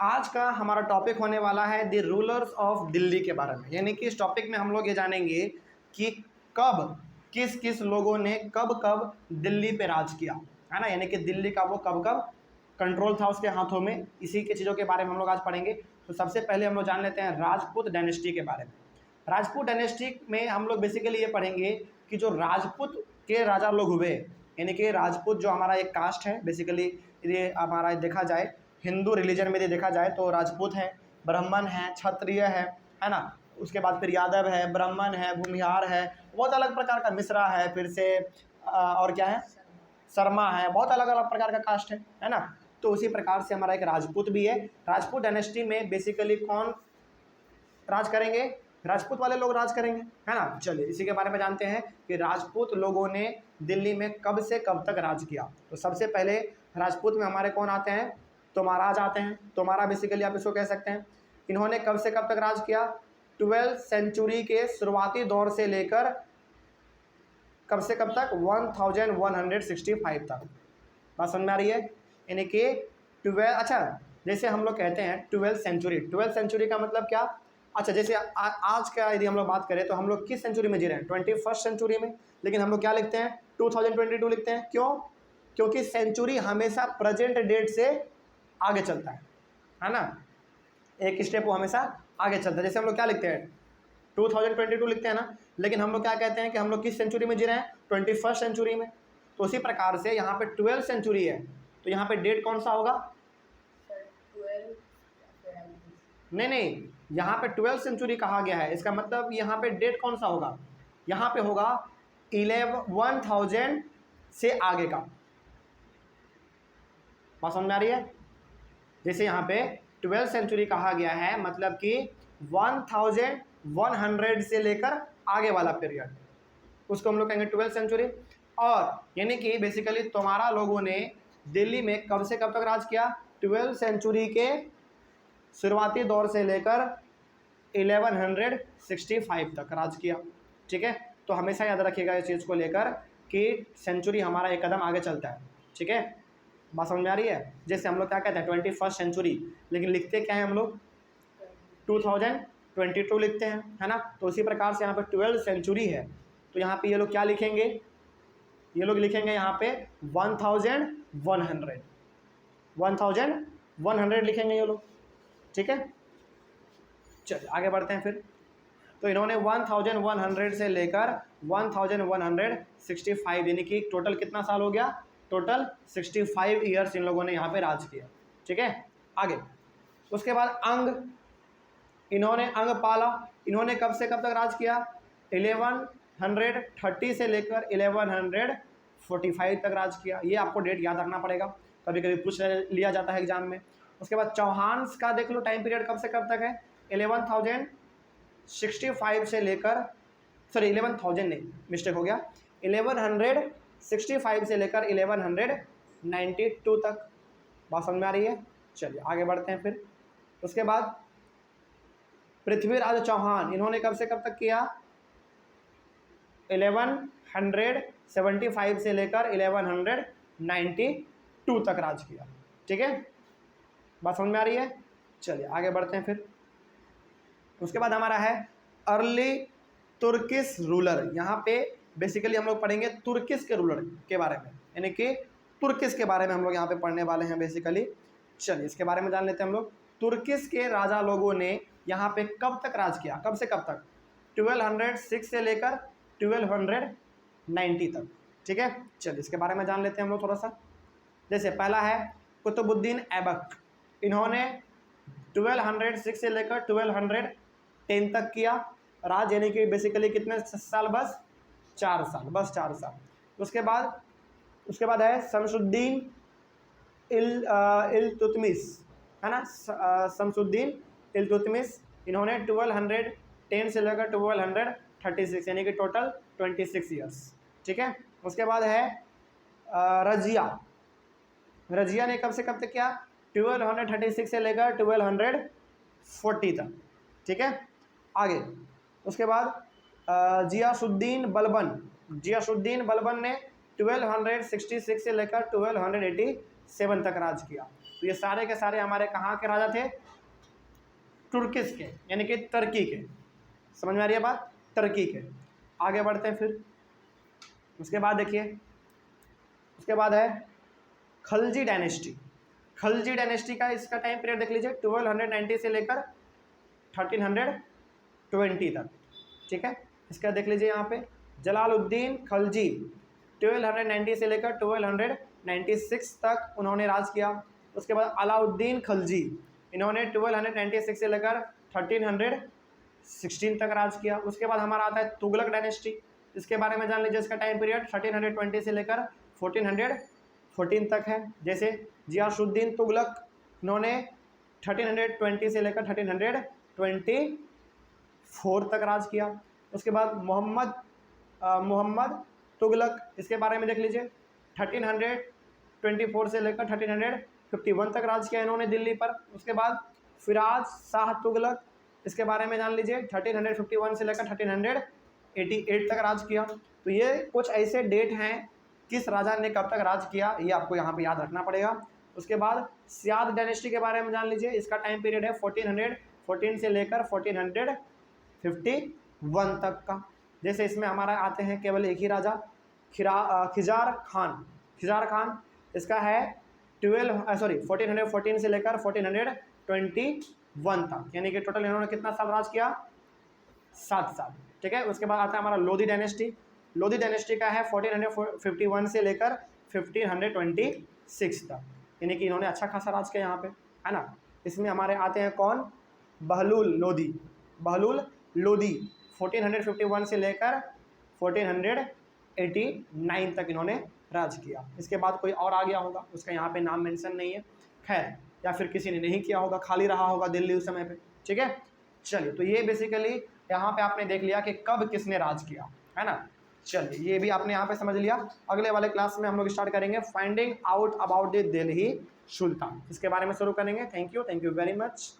आज का हमारा टॉपिक होने वाला है द रूलर्स ऑफ दिल्ली के बारे में। यानी कि इस टॉपिक में हम लोग ये जानेंगे कि कब किस किस लोगों ने कब कब दिल्ली पे राज किया, है ना। यानी कि दिल्ली का वो कब कब कंट्रोल था उसके हाथों में, इसी के चीज़ों के बारे में हम लोग आज पढ़ेंगे। तो सबसे पहले हम लोग जान लेते हैं राजपूत डायनेस्टी के बारे में। राजपूत डायनेस्टी में हम लोग बेसिकली ये पढ़ेंगे कि जो राजपूत के राजा लोग हुए, यानी कि राजपूत जो हमारा एक कास्ट है, बेसिकली ये हमारा देखा जाए हिंदू रिलीजन में देखा जाए तो राजपूत है, ब्राह्मण है, क्षत्रिय है ना। उसके बाद फिर यादव है, ब्राह्मण है, भूमिहार है, बहुत अलग प्रकार का, मिश्रा है, फिर से और क्या है, शर्मा है, बहुत अलग अलग प्रकार का कास्ट है ना। तो उसी प्रकार से हमारा एक राजपूत भी है। राजपूत डायनेस्टी में बेसिकली कौन राज करेंगे? राजपूत वाले लोग राज करेंगे, है ना। चलिए इसी के बारे में जानते हैं कि राजपूत लोगों ने दिल्ली में कब से कब तक राज किया। तो सबसे पहले राजपूत में हमारे कौन आते हैं? तोमाराज आते हैं। तोमारा बेसिकली आप इसको कह सकते हैं। इन्होंने कब से कब तक राज किया? 12वीं सेंचुरी के शुरुआती दौर से लेकर कब से कब तक? 1165 तक। बात समझ में आ रही है? यानी कि 12, अच्छा जैसे हम लोग कहते हैं 12वीं सेंचुरी का मतलब क्या? अच्छा जैसे आज का यदि हम लोग बात करें तो हम लोग किस सेंचुरी में जी रहे हैं? 21st सेंचुरी में। लेकिन हम लोग क्या लिखते हैं? 2022 लिखते हैं। क्यों? क्योंकि सेंचुरी हमेशा प्रेजेंट डेट से आगे चलता है ना। एक स्टेप वो हमेशा आगे चलता है। जैसे हम लोग क्या लिखते हैं? 2022 लिखते हैं ना। लेकिन हम लोग क्या कहते हैं कि हम लोग किस सेंचुरी में जी रहे हैं? 21st सेंचुरी में। तो उसी प्रकार से यहाँ पे 12th सेंचुरी है, तो यहाँ पे डेट कौन सा होगा? नहीं, यहाँ पे 12th सेंचुरी कहा गया है, इसका मतलब यहाँ पे डेट कौन सा होगा? यहाँ पे होगा 1000 से आगे का। बात समझ में आ रही है? जैसे यहाँ पे 12th सेंचुरी कहा गया है, मतलब कि 1100 से लेकर आगे वाला पीरियड, उसको हम लोग कहेंगे 12th सेंचुरी। और यानी कि बेसिकली तुम्हारा लोगों ने दिल्ली में कब से कब तक राज किया? 12th सेंचुरी के शुरुआती दौर से लेकर 1165 तक राज किया। ठीक है, तो हमेशा याद रखिएगा इस चीज़ को लेकर कि सेंचुरी हमारा एक कदम आगे चलता है। ठीक है, बात समझ में आ रही है? जैसे हम लोग क्या कहते हैं 21st सेंचुरी, लेकिन लिखते क्या है हम लोग? 2022 लिखते हैं, है ना। तो उसी प्रकार से यहाँ पे 12th सेंचुरी है, तो यहाँ पे ये लोग क्या लिखेंगे? ये लोग लिखेंगे यहाँ पे 1100 लिखेंगे ये लोग। ठीक है, चलिए आगे बढ़ते हैं फिर। तो इन्होंने 1100 से लेकर 1165, यानी कि टोटल कितना साल हो गया? टोटल 65 ईयर्स इन लोगों ने यहाँ पे राज किया। ठीक है, आगे उसके बाद इन्होंने अंग पाला। इन्होंने कब से कब तक राज किया? 1130 से लेकर 1145 तक राज किया। ये आपको डेट याद रखना पड़ेगा, कभी कभी पूछ लिया जाता है एग्जाम में। उसके बाद चौहान्स का देख लो टाइम पीरियड कब से कब तक है? 1165 से लेकर, सॉरी 11,000 नहीं, मिस्टेक हो गया, 1165 से लेकर 1192 तक। बात समझ में आ रही है? चलिए आगे बढ़ते हैं फिर। उसके बाद पृथ्वीराज चौहान, इन्होंने कब से कब तक किया? 1175 से लेकर 1192 तक राज किया। ठीक है, बात समझ में आ रही है? चलिए आगे बढ़ते हैं फिर। उसके बाद हमारा है अर्ली तुर्किश रूलर। यहाँ पे बेसिकली हम लोग पढ़ेंगे तुर्किश के रूलर के बारे में, यानी कि तुर्किश के बारे में हम लोग यहाँ पे पढ़ने वाले हैं बेसिकली। चलिए इसके बारे में जान लेते हैं हम लोग। तुर्किश के राजा लोगों ने यहाँ पे कब तक राज किया? कब से कब तक? 1206 से लेकर 1290 तक। ठीक है, चलिए इसके बारे में जान लेते हैं हम लोग थोड़ा सा। जैसे पहला है कुतुबुद्दीन ऐबक, इन्होंने 1206 से लेकर 1210 तक किया राज, यानी कि बेसिकली कितने साल? बस 4 साल, बस 4 साल। उसके बाद है शमसुद्दीन इल्तुतमिश, है ना, शमसुद्दीन इल्तुतमिश, इन्होंने 1210 से लेकर 1236, यानी कि टोटल 26 ईयर्स। ठीक है, उसके बाद है रजिया ने कब से कब तक किया? 1236 से लेकर 1240 तक। ठीक है, आगे उसके बाद जियासुद्दीन बलबन ने 1266 से लेकर 1287 तक राज किया। तो ये सारे के सारे हमारे कहाँ के राजा थे? तुर्किस के, यानी कि तुर्की के। समझ में आ रही है बात? तुर्की के। आगे बढ़ते हैं फिर। उसके बाद देखिए, उसके बाद है खलजी डायनेस्टी। खलजी डायनेस्टी का इसका टाइम पीरियड देख लीजिए, 1290 से लेकर 1320 तक। ठीक है, इसका देख लीजिए यहाँ पे, जलालुद्दीन खलजी 1290 से लेकर 1296 तक उन्होंने राज किया। उसके बाद अलाउद्दीन खलजी, इन्होंने 1296 से लेकर 1316 तक राज किया। उसके बाद हमारा आता है तुगलक डायनेस्टी, इसके बारे में जान लीजिए। इसका टाइम पीरियड 1320 से लेकर 1414 तक है। जैसे जियासुद्दीन तुगलक, इन्होंने 1320 से लेकर 1324 तक राज किया। उसके बाद मोहम्मद तुगलक, इसके बारे में देख लीजिए, 1324 से लेकर 1351 तक राज किया इन्होंने दिल्ली पर। उसके बाद फिराज शाह तुगलक, इसके बारे में जान लीजिए, 1351 से लेकर 1388 तक राज किया। तो ये कुछ ऐसे डेट हैं किस राजा ने कब तक राज किया, ये आपको यहाँ पे याद रखना पड़ेगा। उसके बाद सियाद डायनेस्टी के बारे में जान लीजिए, इसका टाइम पीरियड है 1414 से लेकर 1451 तक का। जैसे इसमें हमारा आते हैं केवल एक ही राजा, खिजार खान, इसका है 1414 से लेकर 1421 तक, यानी कि टोटल इन्होंने कितना साल राज किया? 7 साल। ठीक है, उसके बाद आता है हमारा लोधी डायनेस्टी। लोधी डायनेस्टी का है 1451 से लेकर 1526 तक, यानी कि इन्होंने अच्छा खासा राज किया यहाँ पे, है ना। इसमें हमारे आते हैं कौन? बहलूल लोधी 1451 से लेकर 1489 तक इन्होंने राज किया। इसके बाद कोई और आ गया होगा, उसका यहाँ पे नाम मेंशन नहीं है, खैर, या फिर किसी ने नहीं किया होगा, खाली रहा होगा दिल्ली उस समय पे। ठीक है, चलिए, तो ये बेसिकली यहाँ पे आपने देख लिया कि कब किसने राज किया, है ना। चलिए, ये भी आपने यहाँ पे समझ लिया। अगले वाले क्लास में हम लोग स्टार्ट करेंगे finding out about the Delhi sultan, इसके बारे में शुरू करेंगे। Thank you very much.